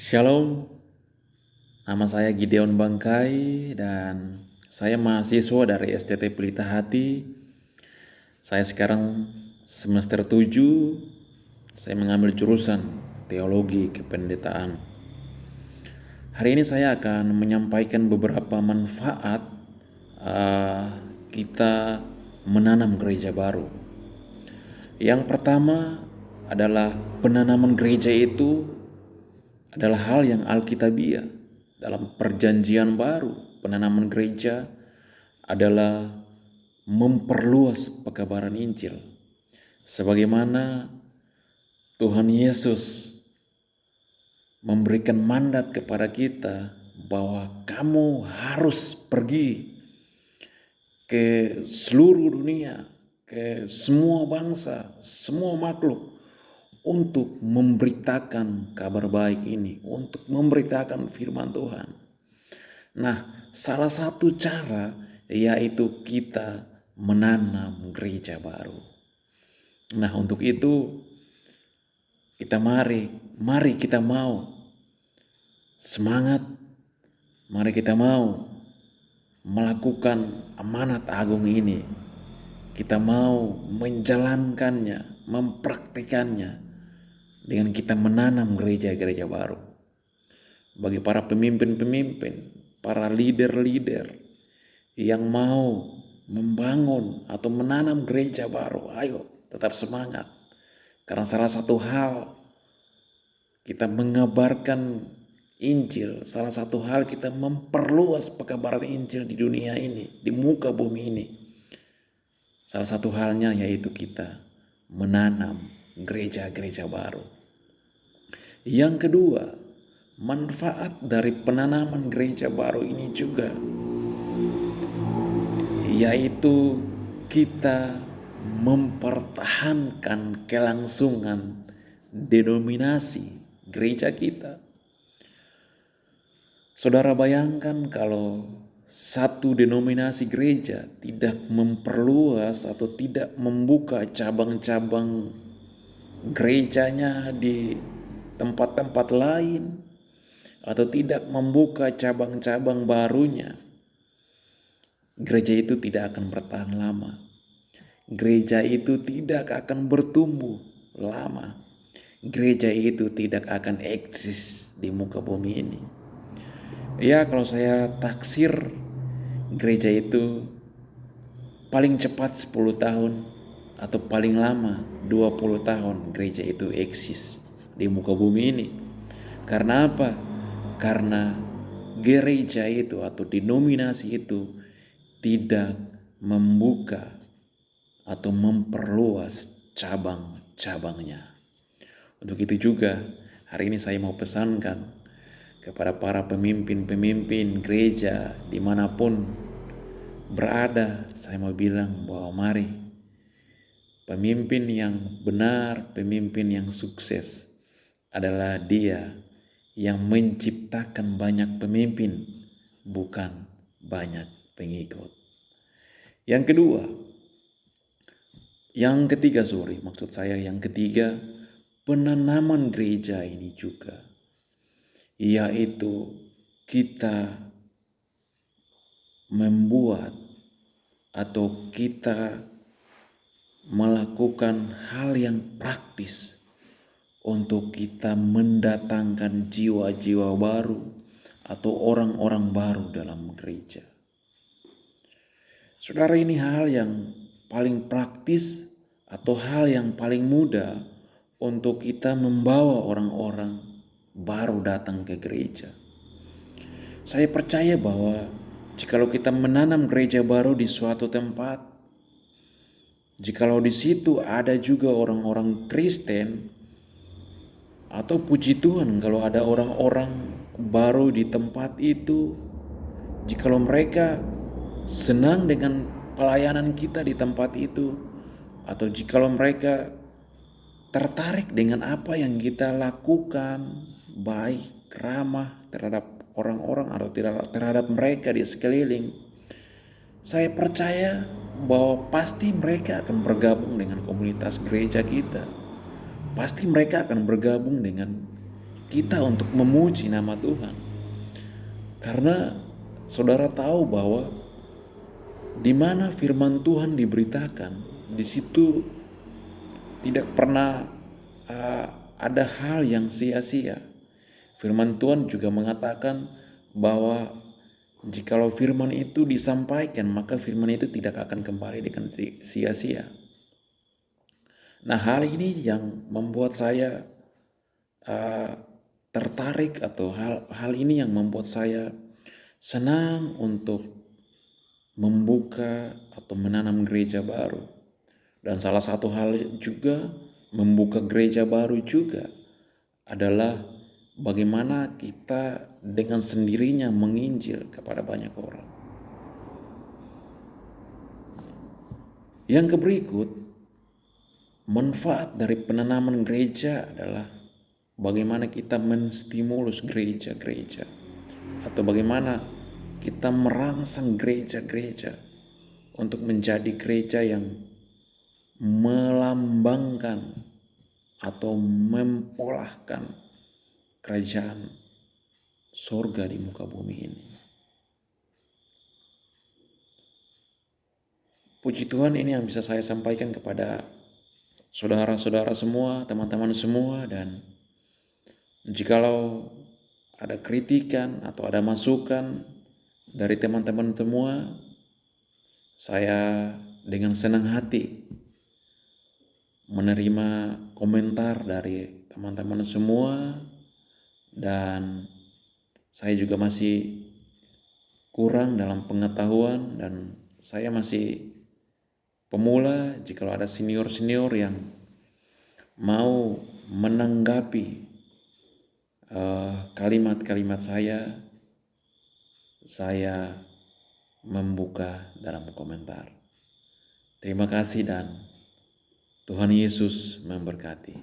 Shalom, nama saya Gideon Bangkai dan saya mahasiswa dari STT Pelita Hati. Saya sekarang semester 7, saya mengambil jurusan Teologi Kependetaan. Hari ini saya akan menyampaikan beberapa manfaat kita menanam gereja baru. Yang pertama adalah penanaman gereja itu adalah hal yang alkitabiah. Dalam perjanjian baru, penanaman gereja adalah memperluas pekabaran Injil. Sebagaimana Tuhan Yesus memberikan mandat kepada kita bahwa kamu harus pergi ke seluruh dunia, ke semua bangsa, semua makhluk, untuk memberitakan kabar baik ini, untuk memberitakan firman Tuhan. Nah, salah satu cara yaitu kita menanam gereja baru. Nah, untuk itu mari kita mau semangat, mari kita mau melakukan amanat agung ini. Kita mau menjalankannya, mempraktikannya dengan kita menanam gereja-gereja baru. Bagi para pemimpin-pemimpin, para leader-leader yang mau membangun atau menanam gereja baru, ayo tetap semangat. Karena salah satu hal kita mengabarkan Injil, salah satu hal kita memperluas pekabaran Injil di dunia ini, di muka bumi ini. Salah satu halnya yaitu kita menanam gereja-gereja baru. Yang kedua, manfaat dari penanaman gereja baru ini juga yaitu kita mempertahankan kelangsungan denominasi gereja kita. Saudara bayangkan kalau satu denominasi gereja tidak memperluas atau tidak membuka cabang-cabang gerejanya di tempat-tempat lain, atau tidak membuka cabang-cabang barunya, gereja itu tidak akan bertahan lama. Gereja itu tidak akan bertumbuh lama. Gereja itu tidak akan eksis di muka bumi ini. Ya, kalau saya taksir, gereja itu paling cepat 10 tahun atau paling lama 20 tahun gereja itu eksis di muka bumi ini. Karena apa? Karena gereja itu atau denominasi itu tidak membuka atau memperluas cabang-cabangnya. Untuk itu juga hari ini saya mau pesankan kepada para pemimpin-pemimpin gereja dimanapun berada, saya mau bilang bahwa mari pemimpin yang benar, pemimpin yang sukses adalah dia yang menciptakan banyak pemimpin, bukan banyak pengikut. Yang ketiga, penanaman gereja ini juga, yaitu kita membuat atau kita melakukan hal yang praktis untuk kita mendatangkan jiwa-jiwa baru atau orang-orang baru dalam gereja. Saudara, ini hal yang paling praktis atau hal yang paling mudah untuk kita membawa orang-orang baru datang ke gereja. Saya percaya bahwa jikalau kita menanam gereja baru di suatu tempat, jikalau di situ ada juga orang-orang Kristen, atau puji Tuhan kalau ada orang-orang baru di tempat itu, jikalau mereka senang dengan pelayanan kita di tempat itu, atau jikalau mereka tertarik dengan apa yang kita lakukan, baik, ramah terhadap orang-orang atau terhadap mereka di sekeliling, saya percaya bahwa pasti mereka akan bergabung dengan komunitas gereja kita. Pasti mereka akan bergabung dengan kita untuk memuji nama Tuhan. Karena saudara tahu bahwa di mana firman Tuhan diberitakan, di situ tidak pernah ada hal yang sia-sia. Firman Tuhan juga mengatakan bahwa jikalau firman itu disampaikan, maka firman itu tidak akan kembali dengan sia-sia. Nah, hal ini yang membuat saya tertarik, atau hal ini yang membuat saya senang untuk membuka atau menanam gereja baru. Dan salah satu hal juga membuka gereja baru juga adalah bagaimana kita dengan sendirinya menginjil kepada banyak orang. Yang berikut, manfaat dari penanaman gereja adalah bagaimana kita menstimulus gereja-gereja, atau bagaimana kita merangsang gereja-gereja untuk menjadi gereja yang melambangkan atau mempolahkan kerajaan surga di muka bumi ini. Puji Tuhan, ini yang bisa saya sampaikan kepada saudara-saudara semua, teman-teman semua. Dan jikalau ada kritikan atau ada masukan dari teman-teman semua, saya dengan senang hati menerima komentar dari teman-teman semua. Dan saya juga masih kurang dalam pengetahuan, dan saya masih pemula. Jikalau ada senior-senior yang mau menanggapi kalimat-kalimat saya membuka dalam komentar. Terima kasih dan Tuhan Yesus memberkati.